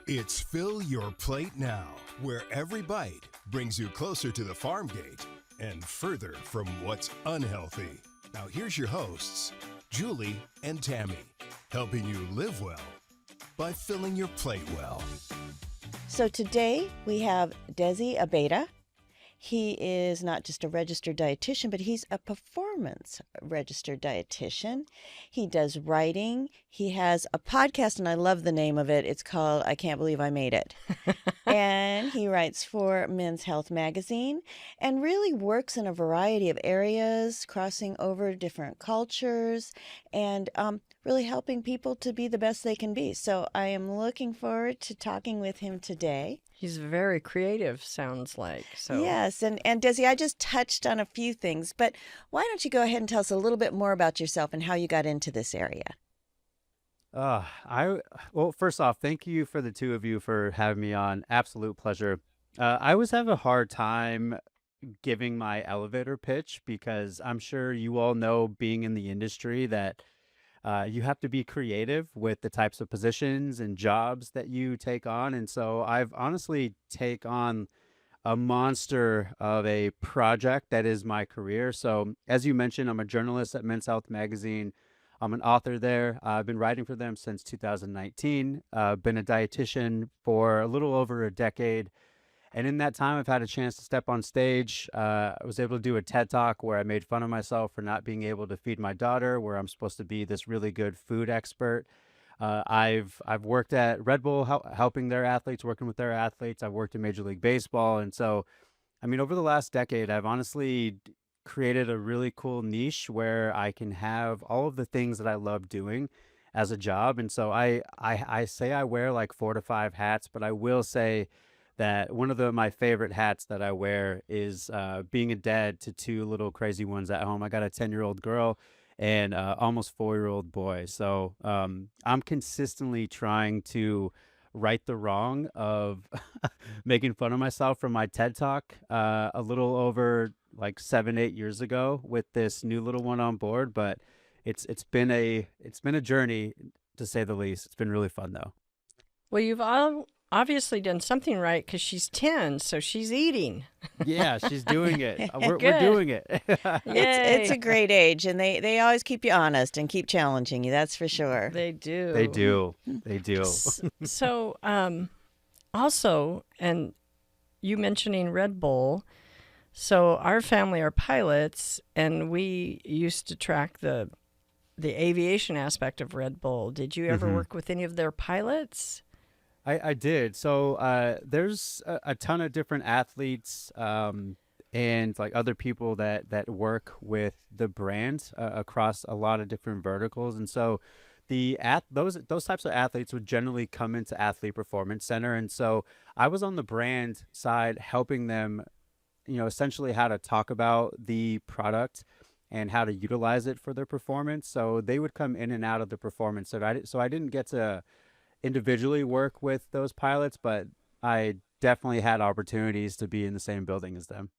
It's Fill Your Plate Now, where every bite brings you closer to the farm gate and further from what's unhealthy. Now, here's your hosts, Julie and Tammy, helping you live well by filling your plate well. So today we have Desi Abeda. He is not just a registered dietitian, but he's a performance registered dietitian. He does writing. He has a podcast, and I love the name of it. It's called I Can't Believe I Made It. And he writes for Men's Health magazine and really works in a variety of areas, crossing over different cultures and really helping people to be the best they can be. So I am looking forward to talking with him today. He's very creative, sounds like. So Yes, and Desi, I just touched on a few things, but why don't you go ahead and tell us a little bit more about yourself and how you got into this area? Well, first off, thank you for the two of you for having me on. Absolute pleasure. I always have a hard time giving my elevator pitch because I'm sure you all know, being in the industry, that you have to be creative with the types of positions and jobs that you take on. And so I've honestly take on a monster of a project that is my career. So as you mentioned, I'm a journalist at Men's Health magazine. I'm an author there. I've been writing for them since 2019. Been a dietitian for a little over a decade. And in that time, I've had a chance to step on stage. I was able to do a TED Talk where I made fun of myself for not being able to feed my daughter, where I'm supposed to be this really good food expert. I've worked at Red Bull, helping their athletes, working with their athletes. I've worked in Major League Baseball. And so, I mean, over the last decade, I've honestly created a really cool niche where I can have all of the things that I love doing as a job. And so I say I wear like 4 to 5 hats, but I will say that one of my favorite hats that I wear is being a dad to 2 little crazy ones at home. I got a 10-year-old girl and almost 4-year-old boy. So I'm consistently trying to right the wrong of making fun of myself from my TED Talk a little over like 7-8 years ago with this new little one on board. But it's been a journey, to say the least. It's been really fun though. well, you've all obviously done something right because she's 10, so she's eating. Yeah, she's doing it. We're Good. doing it. It's a Yay. great age, and they always keep you honest and keep challenging you, that's for sure. They do. They do. They do. So, also, and you mentioning Red Bull. So our family are pilots, and we used to track the aviation aspect of Red Bull. Did you ever work with any of their pilots? I did. So there's a ton of different athletes and like other people that work with the brand across a lot of different verticals. And so those types of athletes would generally come into Athlete Performance Center. And so I was on the brand side helping them, essentially how to talk about the product and how to utilize it for their performance. So they would come in and out of the performance. So I didn't get to individually work with those pilots, but I definitely had opportunities to be in the same building as them.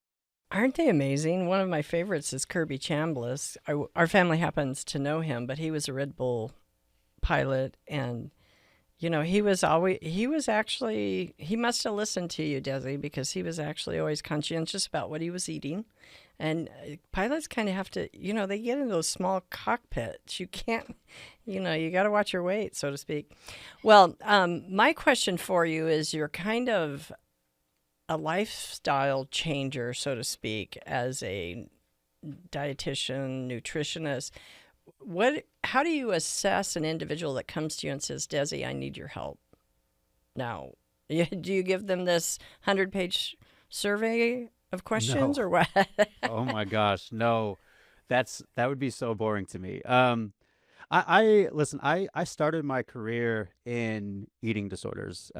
Aren't they amazing? One of my favorites is Kirby Chambliss. Our family happens to know him, but he was a Red Bull pilot, and he must have listened to you, Desi, because he was actually always conscientious about what he was eating. And pilots kind of have to, they get in those small cockpits. You can't, you got to watch your weight, so to speak. Well, my question for you is, you're kind of a lifestyle changer, so to speak, as a dietitian, nutritionist. How do you assess an individual that comes to you and says, Desi, I need your help now? Do you give them this 100-page survey of questions or what? Oh my gosh, no, that would be so boring to me. I started my career in eating disorders.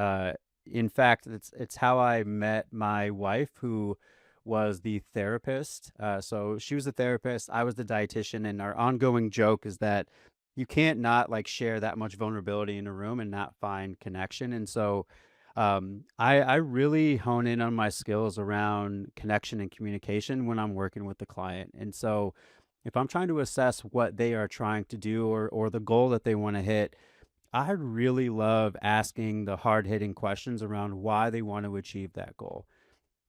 In fact, it's how I met my wife, who was the therapist. So she was the therapist, I was the dietitian, and our ongoing joke is that you can't not like share that much vulnerability in a room and not find connection. And so I really hone in on my skills around connection and communication when I'm working with the client. And so if I'm trying to assess what they are trying to do or the goal that they want to hit, I really love asking the hard hitting questions around why they want to achieve that goal.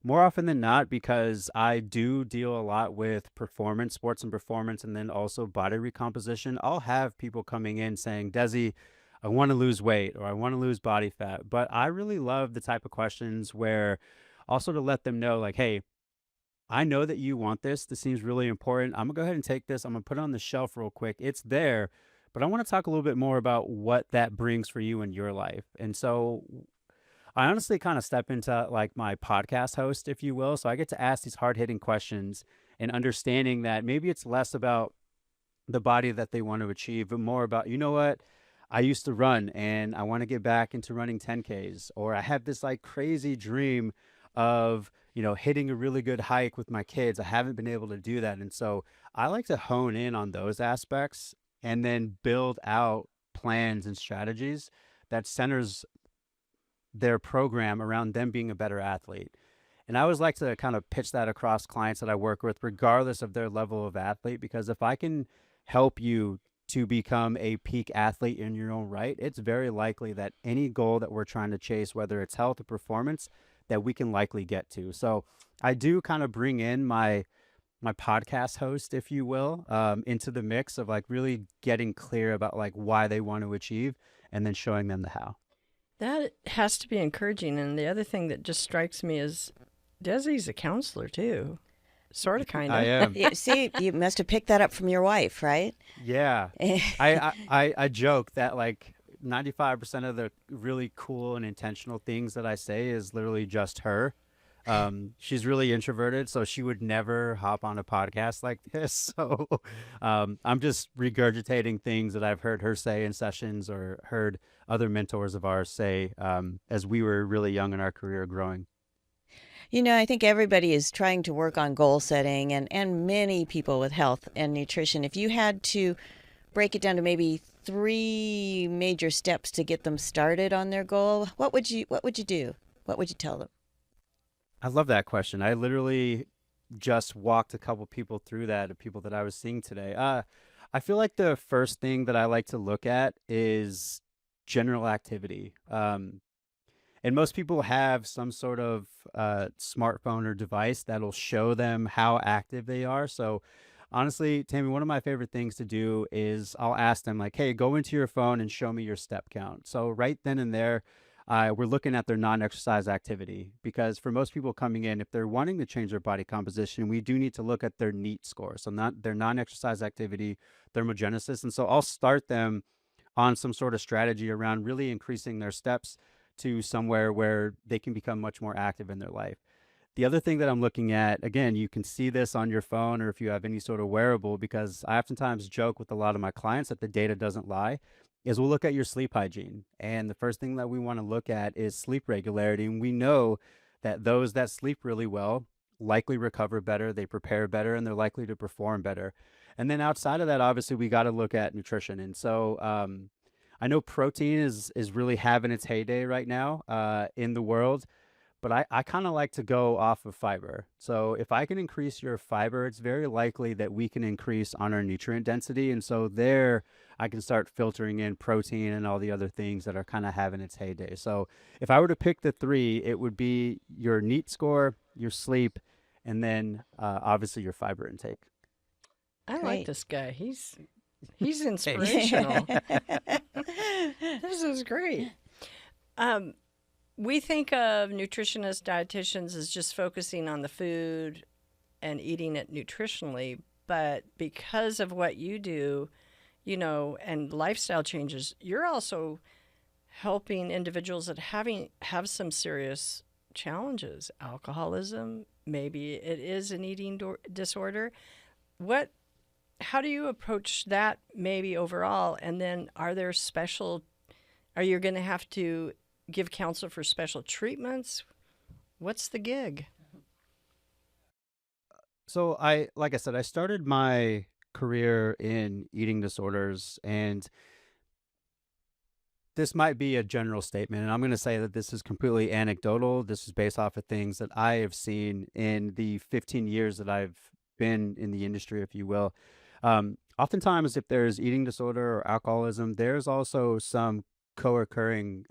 More often than not, because I do deal a lot with performance, sports and performance, and then also body recomposition. I'll have people coming in saying, Desi, I want to lose weight or I want to lose body fat. But I really love the type of questions where also to let them know, like, hey, I know that you want this. This seems really important. I'm gonna go ahead and take this. I'm gonna put it on the shelf real quick. It's there, but I want to talk a little bit more about what that brings for you in your life. And so I honestly kind of step into like my podcast host, if you will. So I get to ask these hard hitting questions and understanding that maybe it's less about the body that they want to achieve, but more about, you know what? I used to run and I want to get back into running 10Ks, or I have this like crazy dream of, hitting a really good hike with my kids. I haven't been able to do that. And so I like to hone in on those aspects and then build out plans and strategies that centers their program around them being a better athlete. And I always like to kind of pitch that across clients that I work with, regardless of their level of athlete, because if I can help you to become a peak athlete in your own right, it's very likely that any goal that we're trying to chase, whether it's health or performance, that we can likely get to. So I do kind of bring in my podcast host, if you will, into the mix of like really getting clear about like why they want to achieve and then showing them the how. That has to be encouraging. And the other thing that just strikes me is Desi's a counselor too, sort of, kind I of. am. See, you must have picked that up from your wife, right? Yeah. I joke that like 95% of the really cool and intentional things that I say is literally just her. She's really introverted, so she would never hop on a podcast like this. So I'm just regurgitating things that I've heard her say in sessions or heard other mentors of ours say as we were really young in our career growing. I think everybody is trying to work on goal setting and many people with health and nutrition. If you had to break it down to maybe three major steps to get them started on their goal, what would you do? What would you tell them? I love that question. I literally just walked a couple people through that, of people that I was seeing today. I feel like the first thing that I like to look at is general activity. And most people have some sort of smartphone or device that'll show them how active they are. So honestly, Tammy, one of my favorite things to do is I'll ask them like, hey, go into your phone and show me your step count. So right then and there, we're looking at their non-exercise activity, because for most people coming in, if they're wanting to change their body composition, we do need to look at their NEAT score. So not their non-exercise activity, thermogenesis. And so I'll start them on some sort of strategy around really increasing their steps to somewhere where they can become much more active in their life. The other thing that I'm looking at, again, you can see this on your phone or if you have any sort of wearable, because I oftentimes joke with a lot of my clients that the data doesn't lie, is we'll look at your sleep hygiene. And the first thing that we want to look at is sleep regularity. And we know that those that sleep really well likely recover better, they prepare better, and they're likely to perform better. And then outside of that, obviously, we got to look at nutrition. And so I know protein is really having its heyday right now in the world, but I kind of like to go off of fiber. So if I can increase your fiber, it's very likely that we can increase on our nutrient density. And so there I can start filtering in protein and all the other things that are kind of having its heyday. So if I were to pick the three, it would be your NEAT score, your sleep, and then obviously your fiber intake. I like Great. this guy. He's inspirational. This is great. We think of nutritionists, dietitians as just focusing on the food and eating it nutritionally, but because of what you do, and lifestyle changes, you're also helping individuals that have some serious challenges, alcoholism, maybe it is an eating disorder. How do you approach that maybe overall? And then are you going to have to give counsel for special treatments? What's the gig? So like I said, I started my career in eating disorders, and this might be a general statement, and I'm going to say that this is completely anecdotal. This is based off of things that I have seen in the 15 years that I've been in the industry, if you will. oftentimes if there's eating disorder or alcoholism, there's also some co-occurring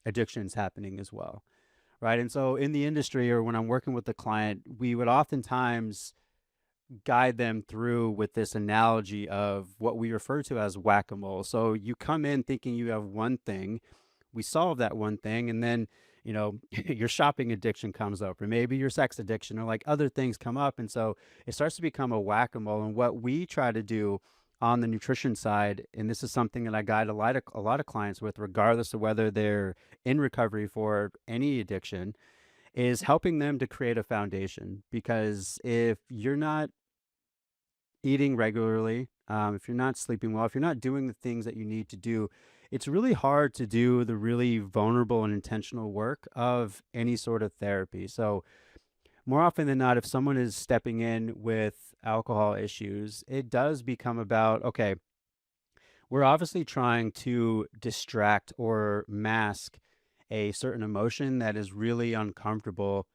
addictions happening as well, right? And so in the industry or when I'm working with the client, we would oftentimes guide them through with this analogy of what we refer to as whack-a-mole. So you come in thinking you have one thing, we solve that one thing, and then, your shopping addiction comes up, or maybe your sex addiction, or like other things come up. And so it starts to become a whack-a-mole. And what we try to do on the nutrition side, and this is something that I guide a lot of clients with, regardless of whether they're in recovery for any addiction, is helping them to create a foundation. Because if you're not eating regularly, if you're not sleeping well, if you're not doing the things that you need to do, it's really hard to do the really vulnerable and intentional work of any sort of therapy. So, more often than not, if someone is stepping in with alcohol issues, it does become about, okay, we're obviously trying to distract or mask a certain emotion that is really uncomfortable.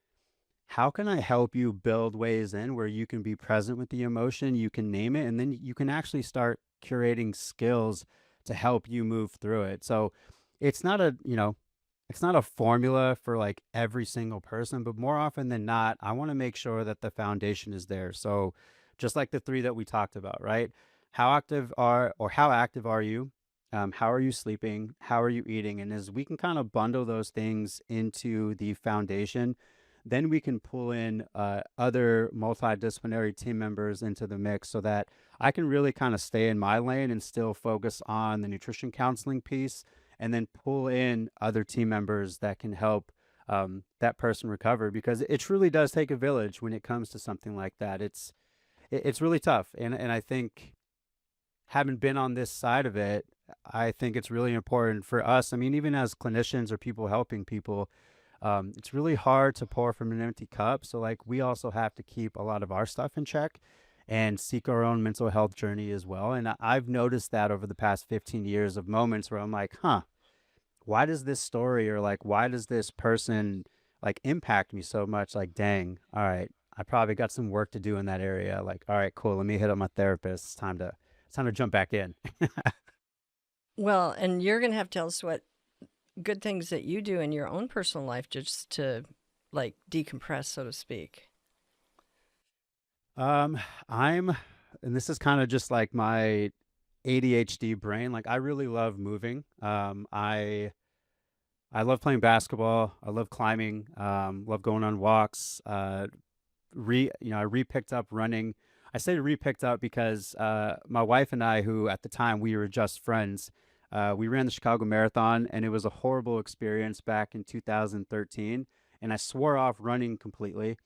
How can I help you build ways in where you can be present with the emotion, you can name it, and then you can actually start curating skills to help you move through it. So it's not it's not a formula for like every single person, but more often than not, I want to make sure that the foundation is there. So just like the three that we talked about, right? How active are you? How are you sleeping? How are you eating? And as we can kind of bundle those things into the foundation, then we can pull in other multidisciplinary team members into the mix so that I can really kind of stay in my lane and still focus on the nutrition counseling piece, and then pull in other team members that can help that person recover, because it truly does take a village when it comes to something like that. It's really tough, and I think having been on this side of it, I think it's really important for us. I mean, even as clinicians or people helping people, it's really hard to pour from an empty cup. So, like, we also have to keep a lot of our stuff in check and seek our own mental health journey as well. And I've noticed that over the past 15 years of moments where I'm like, huh, why does this story, or like, why does this person like impact me so much? Like, dang, all right, I probably got some work to do in that area. Like, all right, cool. Let me hit up my therapist. It's time to jump back in. Well, and you're going to have to tell us what good things that you do in your own personal life just to like decompress, so to speak. Um, I'm, and this is kind of just like my ADHD brain. Like, I really love moving. I love playing basketball. I love climbing. Love going on walks. I re-picked up running. I say re-picked up because my wife and I, who at the time we were just friends, we ran the Chicago Marathon, and it was a horrible experience back in 2013. And I swore off running completely.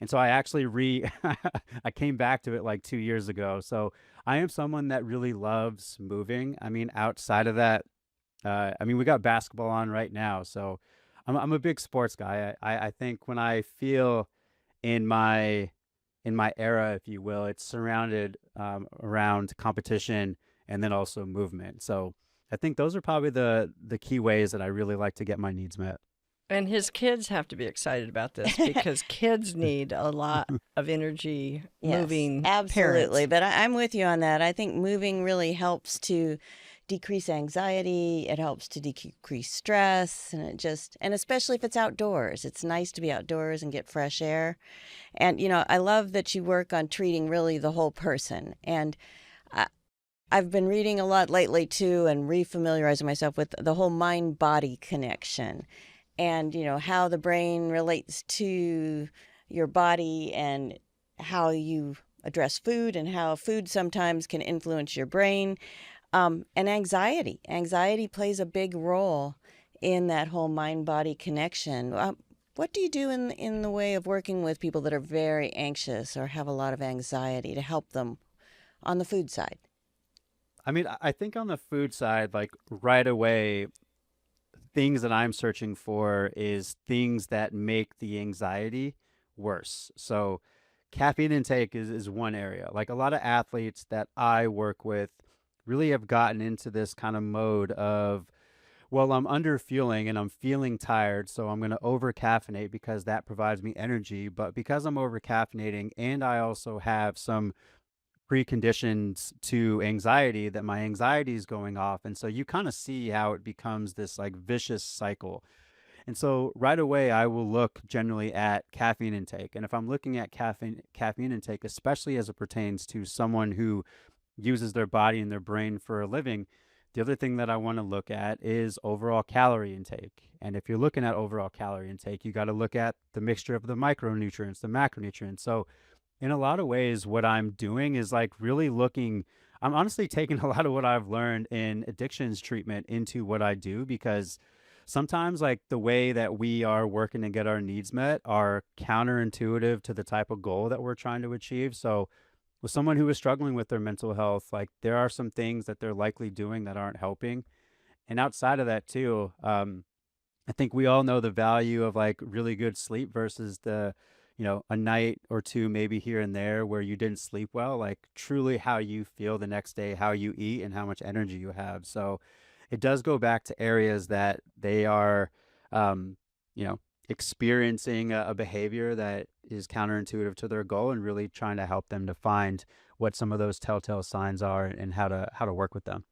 And so I actually I came back to it like 2 years ago. So I am someone that really loves moving. I mean, outside of that, I mean, we got basketball on right now. So I'm a big sports guy. I think when I feel in my era, if you will, it's surrounded around competition and then also movement. So I think those are probably the key ways that I really like to get my needs met. And his kids have to be excited about this because kids need a lot of energy Yes, moving absolutely. parents. But I'm with you on that. I think moving really helps to decrease anxiety. It helps to decrease stress, and and especially if it's outdoors, it's nice to be outdoors and get fresh air. And, I love that you work on treating really the whole person. And I, I've been reading a lot lately too, and refamiliarizing myself with the whole mind body connection, and, how the brain relates to your body, and how you address food, and how food sometimes can influence your brain. And anxiety. Anxiety plays a big role in that whole mind body connection. What do you do in the way of working with people that are very anxious or have a lot of anxiety to help them on the food side? I mean, I think on the food side, like right away, things that I'm searching for is things that make the anxiety worse. So caffeine intake is one area. Like a lot of athletes that I work with really have gotten into this kind of mode of, well, I'm under fueling and I'm feeling tired, so I'm going to over caffeinate because that provides me energy. But because I'm over caffeinating and I also have some preconditioned to anxiety that my anxiety is going off. And so you kind of see how it becomes this like vicious cycle. And so right away, I will look generally at caffeine intake. And if I'm looking at caffeine intake, especially as it pertains to someone who uses their body and their brain for a living, the other thing that I want to look at is overall calorie intake. And if you're looking at overall calorie intake, you got to look at the mixture of the micronutrients, the macronutrients. So in a lot of ways, what I'm doing is like really looking, I'm honestly taking a lot of what I've learned in addictions treatment into what I do, because sometimes like the way that we are working to get our needs met are counterintuitive to the type of goal that we're trying to achieve. So with someone who is struggling with their mental health, like there are some things that they're likely doing that aren't helping. And outside of that too, I think we all know the value of like really good sleep versus the, a night or two maybe here and there where you didn't sleep well, like truly how you feel the next day, how you eat, and how much energy you have. So it does go back to areas that they are, um, you know, experiencing a behavior that is counterintuitive to their goal, and really trying to help them to find what some of those telltale signs are and how to work with them.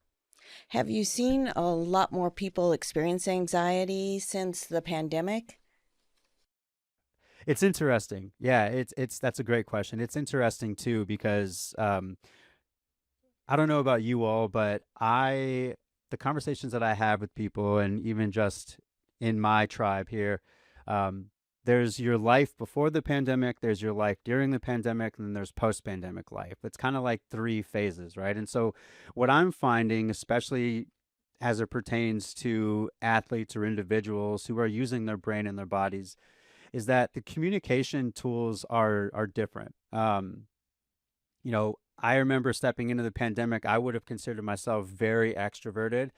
Have you seen a lot more people experience anxiety since the pandemic? It's interesting. Yeah, it's that's a great question. It's interesting too because I don't know about you all, but the conversations that I have with people, and even just in my tribe here, um, there's your life before the pandemic, there's your life during the pandemic, and then there's post-pandemic life. It's kind of like three phases, right? And so what I'm finding, especially as it pertains to athletes or individuals who are using their brain and their bodies, is that the communication tools are different. I remember stepping into the pandemic, I would have considered myself very extroverted,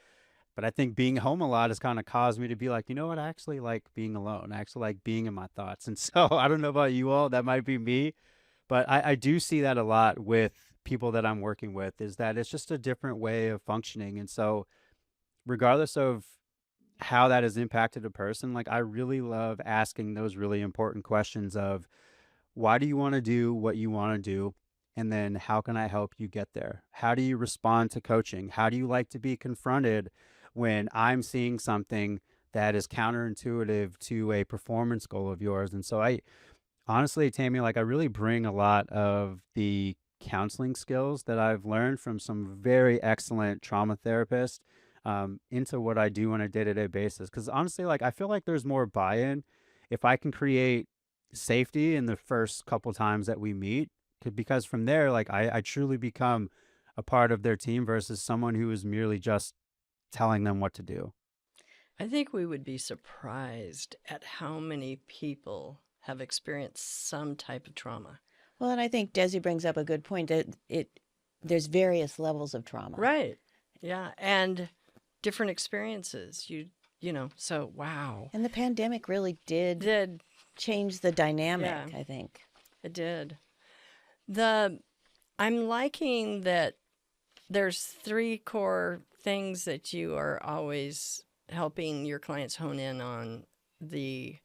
but I think being home a lot has kind of caused me to be like, you know what, I actually like being alone. I actually like being in my thoughts. And so I don't know about you all, that might be me, but I do see that a lot with people that I'm working with, is that it's just a different way of functioning. And so regardless of how that has impacted a person, like I really love asking those really important questions of why do you want to do what you want to do? And then how can I help you get there? How do you respond to coaching? How do you like to be confronted when I'm seeing something that is counterintuitive to a performance goal of yours? And so I honestly, Tammy, like I really bring a lot of the counseling skills that I've learned from some very excellent trauma therapists into what I do on a day-to-day basis. Because honestly, like I feel like there's more buy-in if I can create safety in the first couple times that we meet, because from there, like I truly become a part of their team versus someone who is merely just telling them what to do. I think we would be surprised at how many people have experienced some type of trauma. Well, and I think Desi brings up a good point that there's various levels of trauma. Right. Yeah. And different experiences. So wow. And the pandemic really did change the dynamic, Yeah. I think. It did. I'm liking that there's three core things that you are always helping your clients hone in on: the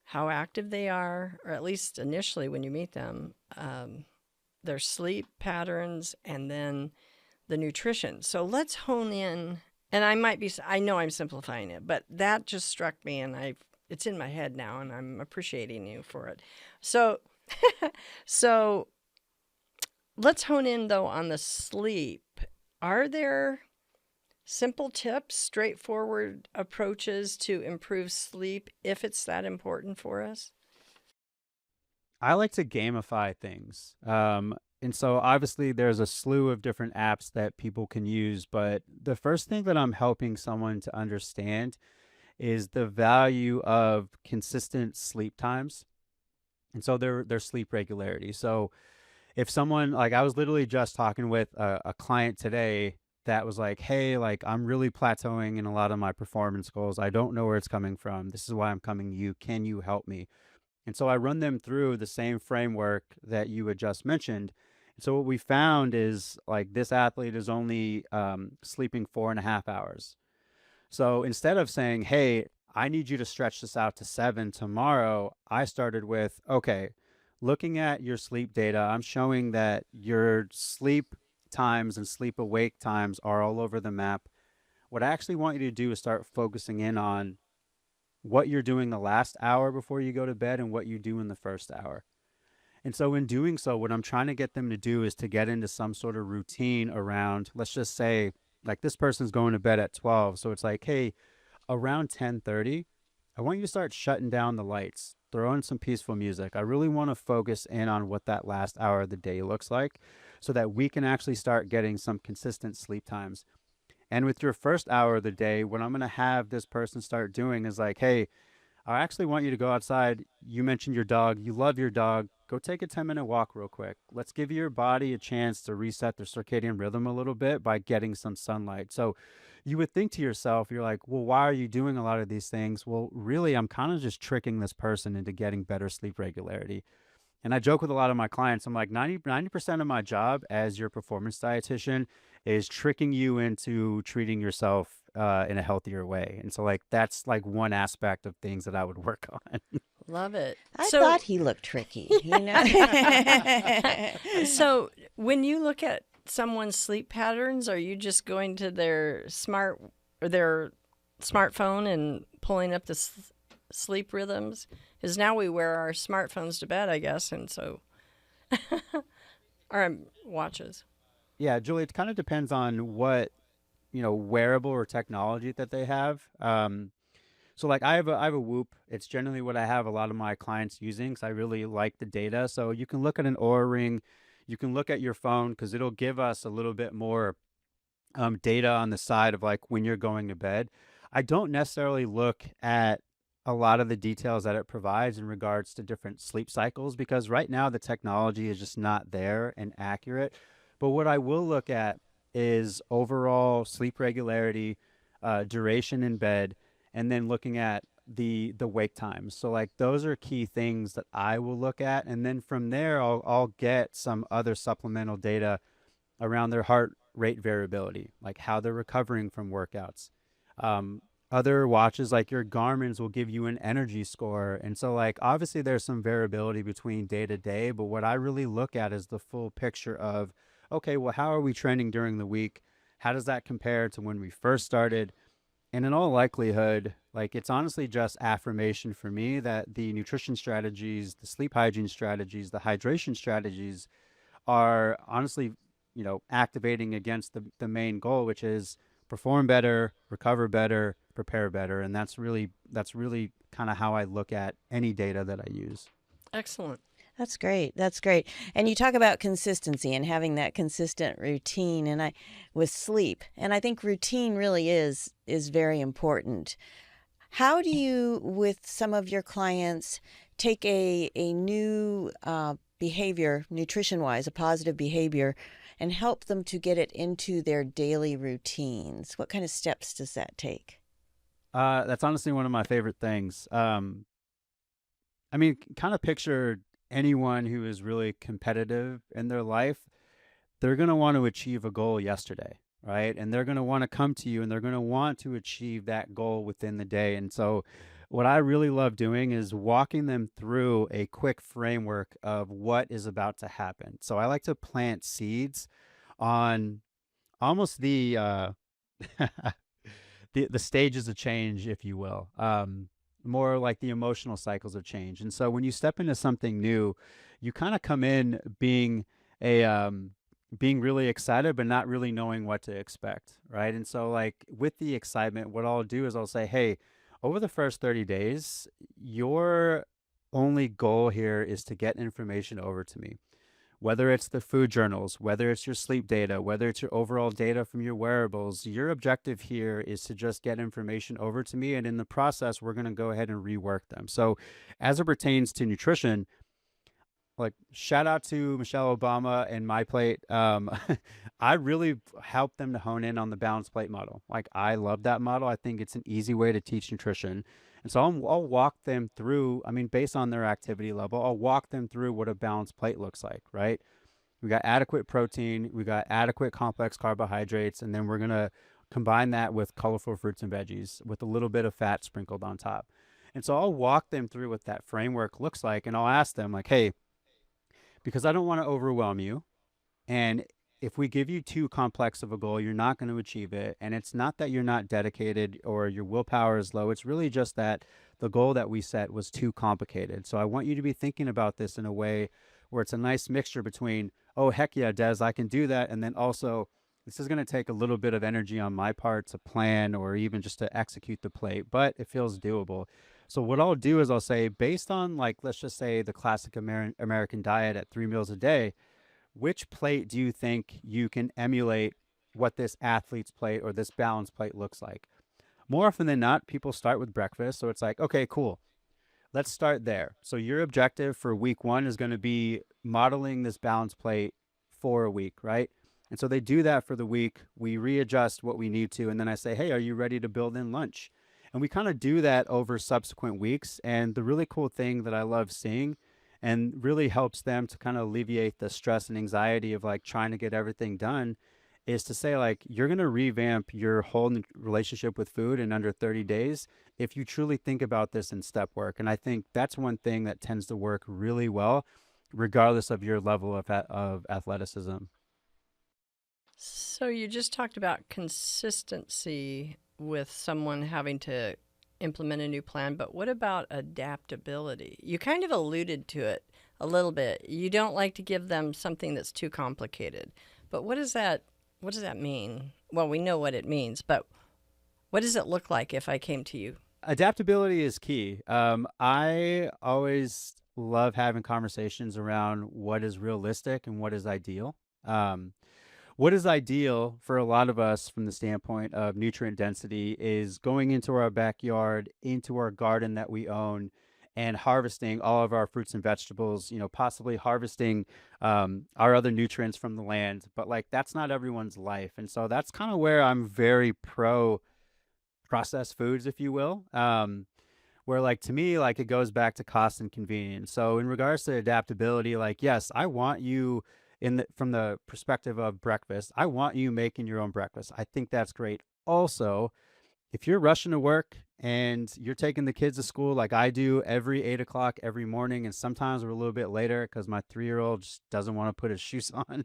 how active they are, or at least initially when you meet them, their sleep patterns, and then the nutrition. So let's hone in. And I know I'm simplifying it, but that just struck me, and it's in my head now, and I'm appreciating you for it. So, so let's hone in though on the sleep. Are there simple tips, straightforward approaches to improve sleep if it's that important for us? I like to gamify things. And so obviously there's a slew of different apps that people can use, but the first thing that I'm helping someone to understand is the value of consistent sleep times. And so their sleep regularity. So if someone, like I was literally just talking with a client today that was like, hey, like I'm really plateauing in a lot of my performance goals. I don't know where it's coming from. This is why I'm coming to you. Can you help me? And so I run them through the same framework that you had just mentioned. And so what we found is like this athlete is only sleeping 4.5 hours. So instead of saying, hey, I need you to stretch this out to 7 tomorrow, I started with, okay, looking at your sleep data, I'm showing that your sleep times and sleep awake times are all over the map. What I actually want you to do is start focusing in on what you're doing the last hour before you go to bed and what you do in the first hour. And so, in doing so, what I'm trying to get them to do is to get into some sort of routine around, let's just say, like this person's going to bed at 12. So it's like, hey, around 10:30, I want you to start shutting down the lights, throw in some peaceful music. I really want to focus in on what that last hour of the day looks like so that we can actually start getting some consistent sleep times. And with your first hour of the day, what I'm going to have this person start doing is like, hey, I actually want you to go outside. You mentioned your dog. You love your dog. Go take a 10-minute walk real quick. Let's give your body a chance to reset their circadian rhythm a little bit by getting some sunlight. So you would think to yourself, you're like, well, why are you doing a lot of these things? Well, really, I'm kind of just tricking this person into getting better sleep regularity. And I joke with a lot of my clients. I'm like 90% of my job as your performance dietitian is tricking you into treating yourself in a healthier way. And so like that's like one aspect of things that I would work on. Love it. I So, thought he looked tricky, you know. so when you look at someone's sleep patterns, are you just going to their smartphone and pulling up the sleep rhythms? Because now we wear our smartphones to bed, I guess, and so our watches. Yeah, Julie, it kind of depends on what, wearable or technology that they have. So like I have a Whoop. It's generally what I have a lot of my clients using because I really like the data. So you can look at an Oura Ring, you can look at your phone because it'll give us a little bit more data on the side of like when you're going to bed. I don't necessarily look at a lot of the details that it provides in regards to different sleep cycles because right now the technology is just not there and accurate. But what I will look at is overall sleep regularity, duration in bed, and then looking at the wake times. So like those are key things that I will look at, and then from there I'll get some other supplemental data around their heart rate variability, like how they're recovering from workouts. Other watches like your Garmin's will give you an energy score. And so like obviously there's some variability between day to day, but what I really look at is the full picture of, okay, well, how are we trending during the week? How does that compare to when we first started? And in all likelihood, like it's honestly just affirmation for me that the nutrition strategies, the sleep hygiene strategies, the hydration strategies are honestly, activating against the main goal, which is perform better, recover better, prepare better. And that's really kind of how I look at any data that I use. Excellent. That's great. That's great. And you talk about consistency and having that consistent routine and with sleep. And I think routine really is very important. How do you, with some of your clients, take a new behavior, nutrition-wise, a positive behavior, and help them to get it into their daily routines? What kind of steps does that take? That's honestly one of my favorite things. Kind of picture anyone who is really competitive in their life. They're going to want to achieve a goal yesterday, right? And they're going to want to come to you and they're going to want to achieve that goal within the day. And so what I really love doing is walking them through a quick framework of what is about to happen. So I like to plant seeds on almost the the stages of change, if you will, more like the emotional cycles of change. And so when you step into something new, you kind of come in being being really excited, but not really knowing what to expect, right? And so like with the excitement, what I'll do is I'll say, hey, over the first 30 days, your only goal here is to get information over to me. Whether it's the food journals, whether it's your sleep data, whether it's your overall data from your wearables, your objective here is to just get information over to me. And in the process, we're going to go ahead and rework them. So as it pertains to nutrition, like shout out to Michelle Obama and MyPlate. I really helped them to hone in on the balanced plate model. Like I love that model. I think it's an easy way to teach nutrition. And so I'll walk them through, based on their activity level, I'll walk them through what a balanced plate looks like, right? We got adequate protein, we got adequate complex carbohydrates, and then we're going to combine that with colorful fruits and veggies with a little bit of fat sprinkled on top. And so I'll walk them through what that framework looks like, and I'll ask them like, hey, because I don't want to overwhelm you. And if we give you too complex of a goal, you're not going to achieve it. And it's not that you're not dedicated or your willpower is low. It's really just that the goal that we set was too complicated. So I want you to be thinking about this in a way where it's a nice mixture between, oh, heck yeah, Des, I can do that. And then also, this is going to take a little bit of energy on my part to plan or even just to execute the plate, but it feels doable. So what I'll do is I'll say, based on like, let's just say the classic American diet at 3 meals a day, which plate do you think you can emulate what this athlete's plate or this balance plate looks like? More often than not, people start with breakfast. So it's like, okay, cool. Let's start there. So your objective for week 1 is going to be modeling this balance plate for a week, right? And so they do that for the week. We readjust what we need to. And then I say, hey, are you ready to build in lunch? And we kind of do that over subsequent weeks. And the really cool thing that I love seeing and really helps them to kind of alleviate the stress and anxiety of like trying to get everything done is to say like, you're going to revamp your whole relationship with food in under 30 days if you truly think about this in step work. And I think that's one thing that tends to work really well, regardless of your level of athleticism. So you just talked about consistency with someone having to implement a new plan, but what about adaptability? You kind of alluded to it a little bit. You don't like to give them something that's too complicated. But what does that mean? Well, we know what it means, but what does it look like if I came to you? Adaptability is key. I always love having conversations around what is realistic and what is ideal. What is ideal for a lot of us from the standpoint of nutrient density is going into our backyard, into our garden that we own, and harvesting all of our fruits and vegetables, possibly harvesting our other nutrients from the land. But like, that's not everyone's life. And so that's kind of where I'm very pro processed foods, if you will. Where like, to me, like it goes back to cost and convenience. So in regards to adaptability, like, yes, I want you from the perspective of breakfast, I want you making your own breakfast. I think that's great. Also, if you're rushing to work and you're taking the kids to school like I do every 8 o'clock every morning, and sometimes we're a little bit later because my 3-year-old just doesn't want to put his shoes on.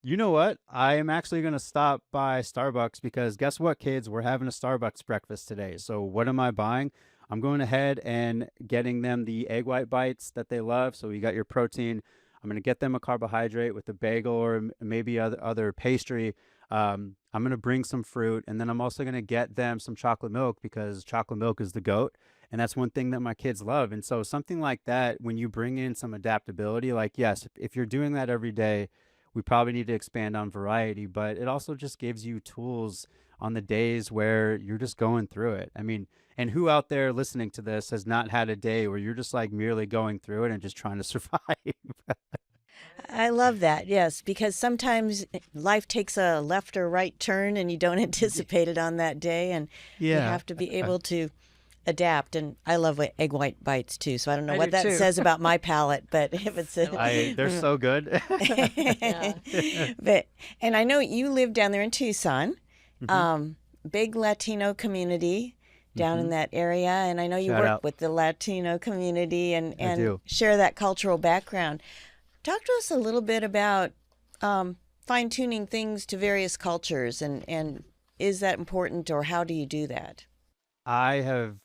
You know what? I am actually going to stop by Starbucks because guess what, kids? We're having a Starbucks breakfast today. So what am I buying? I'm going ahead and getting them the egg white bites that they love. So you got your protein. I'm going to get them a carbohydrate with a bagel or maybe other pastry. I'm going to bring some fruit, and then I'm also going to get them some chocolate milk because chocolate milk is the GOAT. And that's one thing that my kids love. And so something like that, when you bring in some adaptability, like, yes, if you're doing that every day, we probably need to expand on variety, but it also just gives you tools on the days where you're just going through it. I mean, and who out there listening to this has not had a day where you're just like merely going through it and just trying to survive? I love that, yes, because sometimes life takes a left or right turn and you don't anticipate it on that day, and you have to be able to adapt. And I love egg white bites too, so I don't know what that says about my palate, but if it's they're so good. But and I know you live down there in Tucson, big Latino community down in that area, and I know you work with the Latino community and share that cultural background. Talk to us a little bit about fine-tuning things to various cultures, and is that important, or how do you do that? I have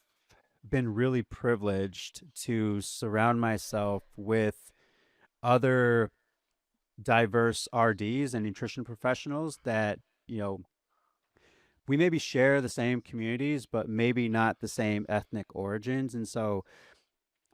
been really privileged to surround myself with other diverse RDs and nutrition professionals that, we maybe share the same communities, but maybe not the same ethnic origins. And so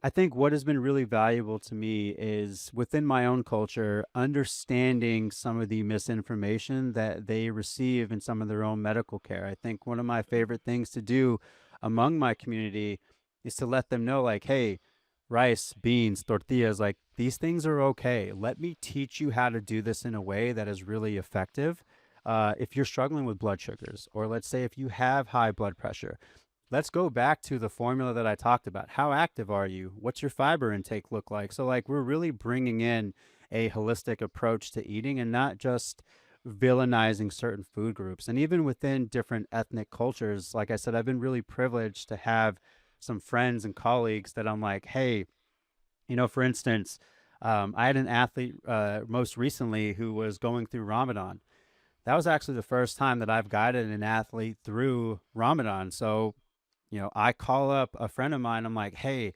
I think what has been really valuable to me is within my own culture, understanding some of the misinformation that they receive in some of their own medical care. I think one of my favorite things to do among my community is to let them know, like, hey, rice, beans, tortillas, like these things are okay. Let me teach you how to do this in a way that is really effective. If you're struggling with blood sugars, or let's say if you have high blood pressure, let's go back to the formula that I talked about. How active are you? What's your fiber intake look like? So like we're really bringing in a holistic approach to eating and not just villainizing certain food groups. And even within different ethnic cultures, like I said, I've been really privileged to have some friends and colleagues that I'm like, hey, for instance, I had an athlete most recently who was going through Ramadan. That was actually the first time that I've guided an athlete through Ramadan. So, I call up a friend of mine. I'm like, hey,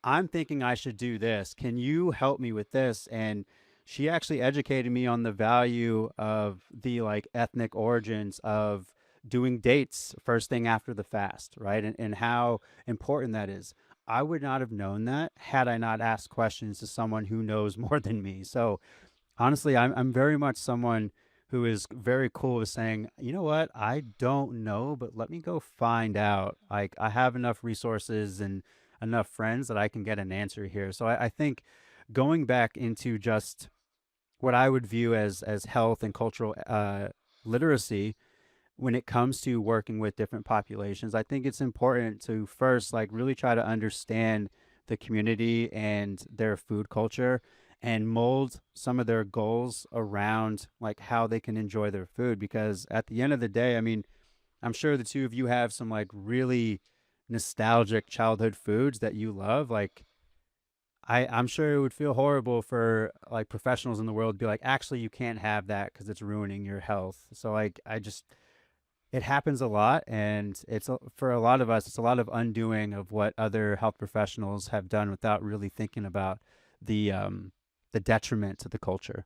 I'm thinking I should do this. Can you help me with this? And she actually educated me on the value of the like ethnic origins of doing dates first thing after the fast, right? And how important that is. I would not have known that had I not asked questions to someone who knows more than me. So honestly, I'm very much someone who is very cool with saying, you know what, I don't know, but let me go find out. Like I have enough resources and enough friends that I can get an answer here. So I think going back into just what I would view as health and cultural literacy when it comes to working with different populations, I think it's important to first like really try to understand the community and their food culture and mold some of their goals around like how they can enjoy their food. Because at the end of the day, I mean, I'm sure the two of you have some like really nostalgic childhood foods that you love. Like I'm sure it would feel horrible for like professionals in the world to be like, actually, you can't have that because it's ruining your health. So like, it happens a lot, and for a lot of us, it's a lot of undoing of what other health professionals have done without really thinking about the um, the detriment to the culture.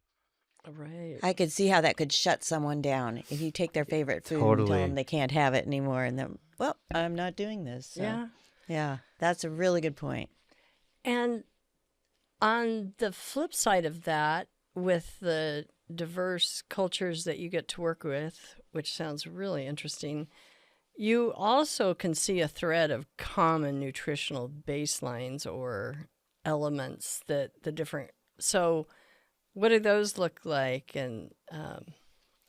Right. I could see how that could shut someone down if you take their favorite food and tell them Totally. they can't have it anymore, and then, well, I'm not doing this. So, Yeah. yeah, that's a really good point. And on the flip side of that, with the diverse cultures that you get to work with, which sounds really interesting, you also can see a thread of common nutritional baselines or elements that the different. So, what do those look like? And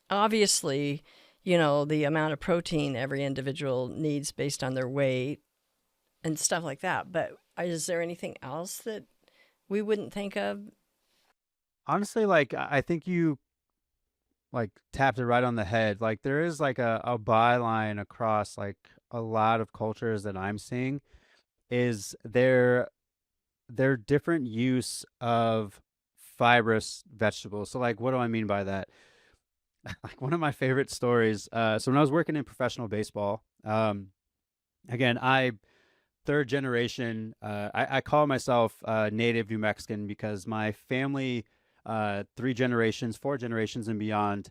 obviously, the amount of protein every individual needs based on their weight and stuff like that. But is there anything else that we wouldn't think of? Honestly, like I think you like tapped it right on the head. Like there is like a byline across like a lot of cultures that I'm seeing is their different use of fibrous vegetables. So like what do I mean by that? Like one of my favorite stories. So when I was working in professional baseball, again, I third generation. I call myself native New Mexican because my family, three generations, four generations, and beyond,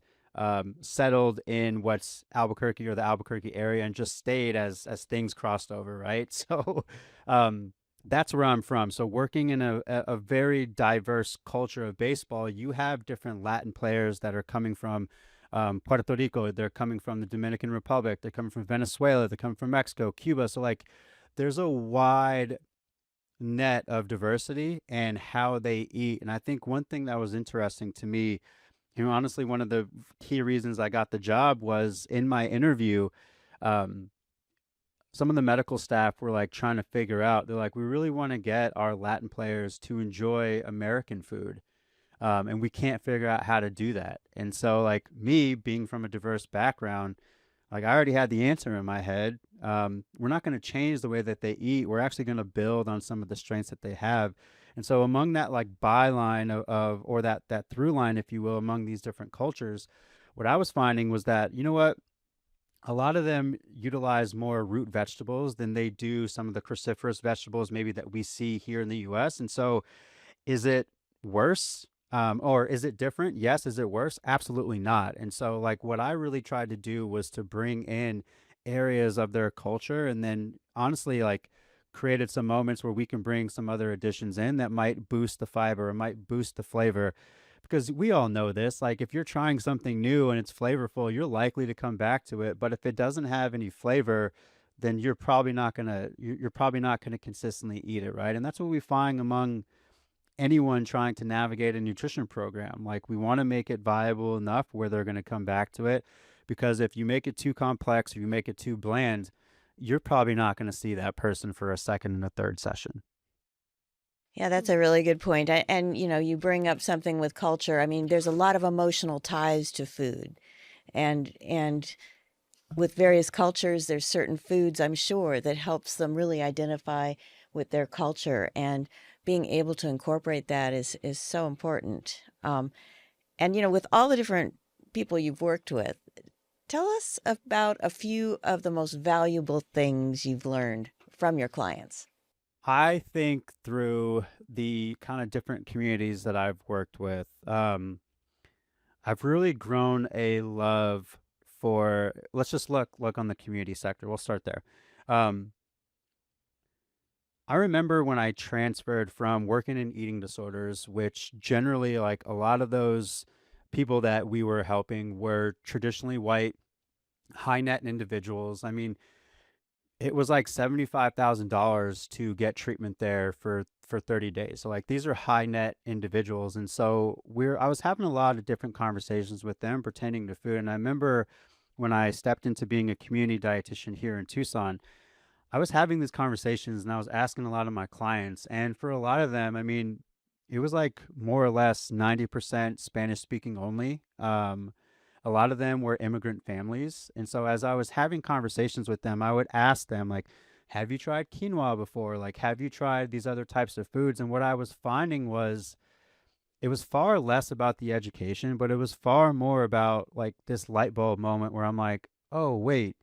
settled in what's Albuquerque or the Albuquerque area and just stayed as things crossed over, right? So um, that's where I'm from. So working in a very diverse culture of baseball, you have different Latin players that are coming from Puerto Rico, they're coming from the Dominican Republic, they're coming from Venezuela, they're coming from Mexico, Cuba. So like there's a wide net of diversity and how they eat. And I think one thing that was interesting to me, honestly, one of the key reasons I got the job was in my interview, um, some of the medical staff were like trying to figure out, they're like, we really want to get our Latin players to enjoy American food. And we can't figure out how to do that. And so, like me being from a diverse background, like I already had the answer in my head. We're not going to change the way that they eat. We're actually going to build on some of the strengths that they have. And so among that like byline of or that through line, if you will, among these different cultures, what I was finding was that, you know what, a lot of them utilize more root vegetables than they do some of the cruciferous vegetables maybe that we see here in the US. And so is it worse? Or is it different? Yes. Is it worse? Absolutely not. And so, like, what I really tried to do was to bring in areas of their culture and then honestly, like, created some moments where we can bring some other additions in that might boost the fiber or might boost the flavor. Because we all know this, like, if you're trying something new and it's flavorful, you're likely to come back to it. But if it doesn't have any flavor, then you're probably not gonna consistently eat it, right? And that's what we find among anyone trying to navigate a nutrition program. Like we want to make it viable enough where they're going to come back to it. Because if you make it too complex, if you make it too bland, you're probably not going to see that person for a second and a third session. Yeah, that's a really good point. And you bring up something with culture. I mean, there's a lot of emotional ties to food, and with various cultures, there's certain foods I'm sure that helps them really identify with their culture. And being able to incorporate that is so important. And with all the different people you've worked with, tell us about a few of the most valuable things you've learned from your clients. I think through the kind of different communities that I've worked with, I've really grown a love for, let's just look on the community sector. We'll start there. Um, I remember when I transferred from working in eating disorders, which generally, like a lot of those people that we were helping were traditionally white, high net individuals. I mean, it was like $75,000 to get treatment there for 30 days. So like these are high net individuals. And so I was having a lot of different conversations with them pertaining to food. And I remember when I stepped into being a community dietitian here in Tucson, I was having these conversations and I was asking a lot of my clients. And for a lot of them, I mean, it was like more or less 90% Spanish speaking only. A lot of them were immigrant families. And so as I was having conversations with them, I would ask them, like, have you tried quinoa before? Like, have you tried these other types of foods? And what I was finding was it was far less about the education, but it was far more about like this light bulb moment where I'm like, oh, wait,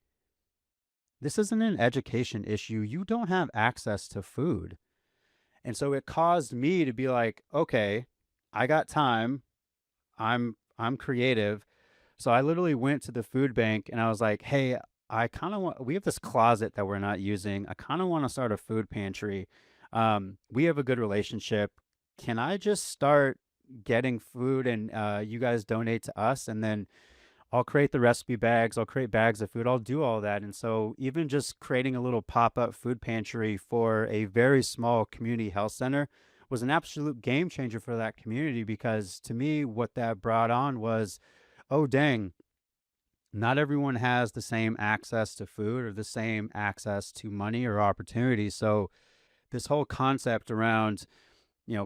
this isn't an education issue. You don't have access to food. And so it caused me to be like, okay, I got time. I'm creative. So I literally went to the food bank and I was like, hey, I kind of want, we have this closet that we're not using. I kind of want to start a food pantry. We have a good relationship. Can I just start getting food and you guys donate to us? And then I'll create the recipe bags. I'll create bags of food. I'll do all that. And so even just creating a little pop-up food pantry for a very small community health center was an absolute game changer for that community, because to me, what that brought on was, oh, dang, not everyone has the same access to food or the same access to money or opportunity. So this whole concept around,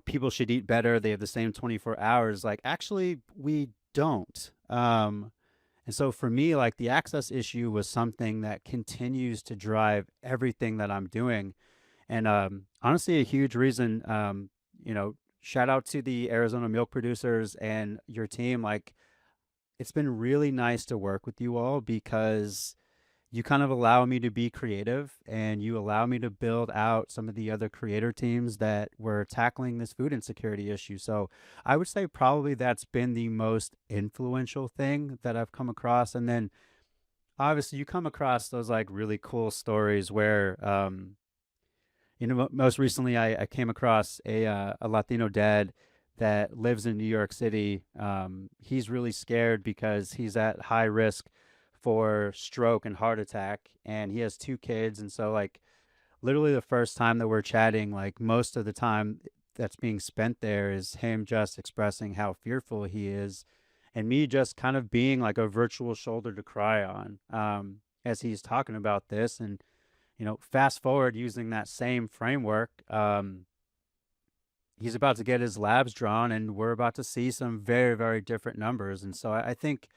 people should eat better, they have the same 24 hours, like actually we don't. And so for me, like the access issue was something that continues to drive everything that I'm doing. And honestly, a huge reason, shout out to the Arizona milk producers and your team. Like, it's been really nice to work with you all because you kind of allow me to be creative and you allow me to build out some of the other creator teams that were tackling this food insecurity issue. So I would say probably that's been the most influential thing that I've come across. And then obviously you come across those like really cool stories where, most recently I came across a Latino dad that lives in New York City. He's really scared because he's at high risk for stroke and heart attack, and he has 2 kids. And so like literally the first time that we're chatting, like most of the time that's being spent there is him just expressing how fearful he is and me just kind of being like a virtual shoulder to cry on, as he's talking about this. And fast forward using that same framework, he's about to get his labs drawn and we're about to see some very, very different numbers. And so I think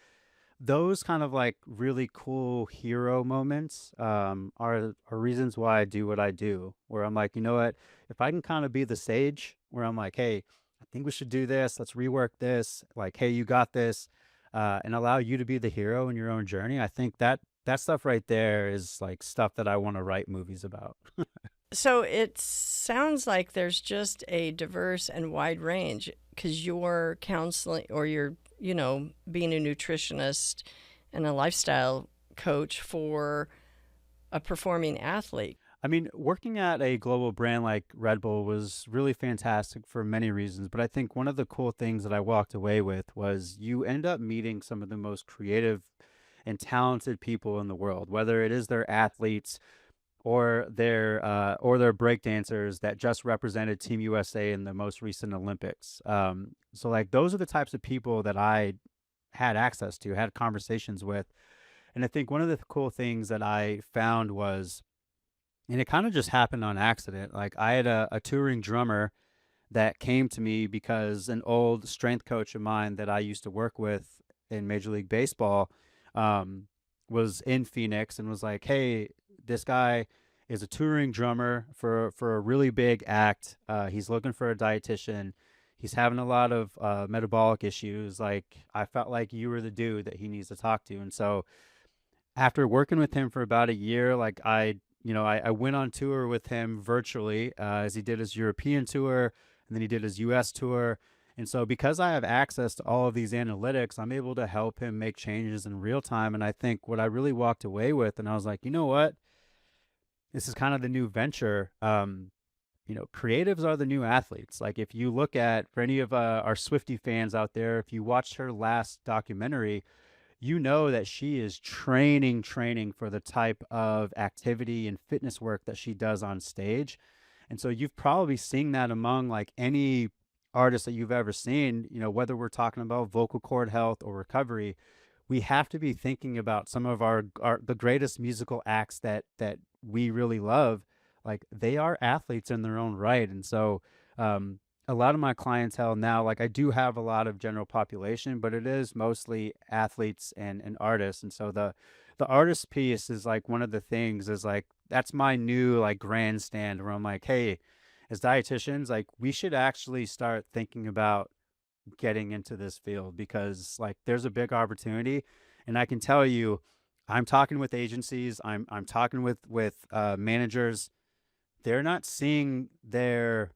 those kind of like really cool hero moments, are reasons why I do what I do, where I'm like, you know what, if I can kind of be the sage where I'm like, hey, I think we should do this. Let's rework this. Like, hey, you got this, and allow you to be the hero in your own journey. I think that stuff right there is like stuff that I want to write movies about. So it sounds like there's just a diverse and wide range because you're counseling or you're, being a nutritionist and a lifestyle coach for a performing athlete. I mean, working at a global brand like Red Bull was really fantastic for many reasons, but I think one of the cool things that I walked away with was you end up meeting some of the most creative and talented people in the world, whether it is their athletes or their breakdancers that just represented Team USA in the most recent Olympics. So like those are the types of people that I had access to, had conversations with. And I think one of the cool things that I found was, and it kind of just happened on accident. Like I had a touring drummer that came to me because an old strength coach of mine that I used to work with in Major League Baseball, was in Phoenix and was like, hey, this guy is a touring drummer for a really big act. He's looking for a dietitian. He's having a lot of metabolic issues. Like, I felt like you were the dude that he needs to talk to. And so after working with him for about a year, like I went on tour with him virtually as he did his European tour, and then he did his US tour. And so because I have access to all of these analytics, I'm able to help him make changes in real time. And I think what I really walked away with, and I was like, you know what? This is kind of the new venture. Creatives are the new athletes. Like, if you look at, for any of our Swiftie fans out there, if you watched her last documentary, you know that she is training for the type of activity and fitness work that she does on stage. And so you've probably seen that among like any artist that you've ever seen, whether we're talking about vocal cord health or recovery. We have to be thinking about some of the greatest musical acts that we really love. Like, they are athletes in their own right. And so a lot of my clientele now, like, I do have a lot of general population, but it is mostly athletes and artists. And so the artist piece is like one of the things, is like, that's my new like grandstand, where I'm like, hey, as dietitians, like, we should actually start thinking about getting into this field, because like, there's a big opportunity. And I can tell you, I'm talking with agencies, I'm talking with managers. They're not seeing their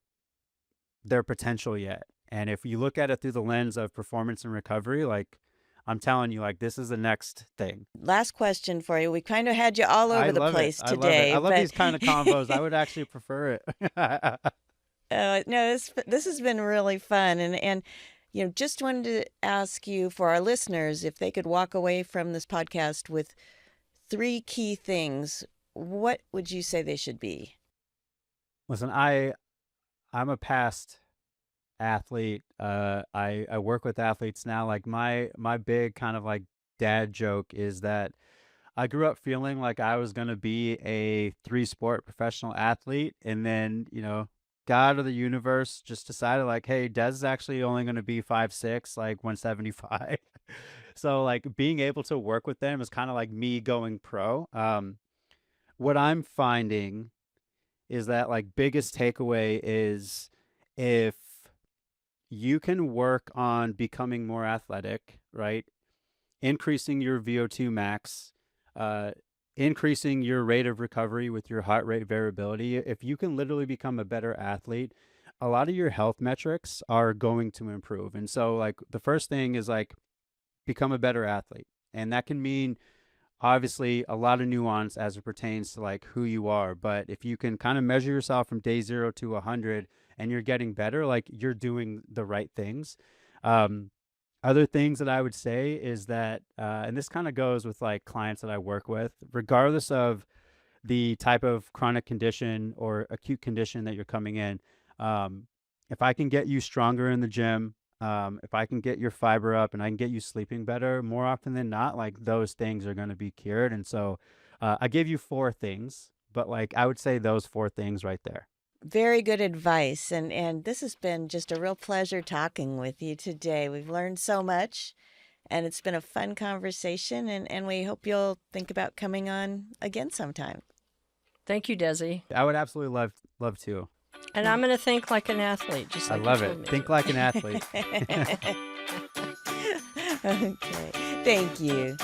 potential yet. And if you look at it through the lens of performance and recovery, like, I'm telling you, like, this is the next thing. Last question for you. We kind of had you all over the place today. I love these kind of combos. I would actually prefer it. No, this has been really fun. And just wanted to ask you, for our listeners, if they could walk away from this podcast with 3 key things, what would you say they should be? Listen, I'm a past athlete. I work with athletes now. Like, my big kind of like dad joke is that I grew up feeling like I was going to be a 3-sport professional athlete. And then, God or the universe just decided, like, hey, Des is actually only going to be 5'6", like 175. So like, being able to work with them is kind of like me going pro. What I'm finding is that, like, biggest takeaway is, if you can work on becoming more athletic, right? Increasing your VO2 max, increasing your rate of recovery with your heart rate variability. If you can literally become a better athlete, a lot of your health metrics are going to improve. And so, like, the first thing is, like, become a better athlete. And that can mean, obviously, a lot of nuance as it pertains to like who you are. But if you can kind of measure yourself from day 0 to 100 and you're getting better, like, you're doing the right things. Other things that I would say is that, and this kind of goes with like clients that I work with, regardless of the type of chronic condition or acute condition that you're coming in, if I can get you stronger in the gym, if I can get your fiber up and I can get you sleeping better, more often than not, like, those things are going to be cured. And so I gave you 4 things, but like, I would say those 4 things right there. Very good advice. And this has been just a real pleasure talking with you today. We've learned so much, and it's been a fun conversation, and we hope you'll think about coming on again sometime. Thank you, Desi. I would absolutely love to. And I'm going to think like an athlete, just like I love you it. told me Think to. like an athlete. Okay. Thank you.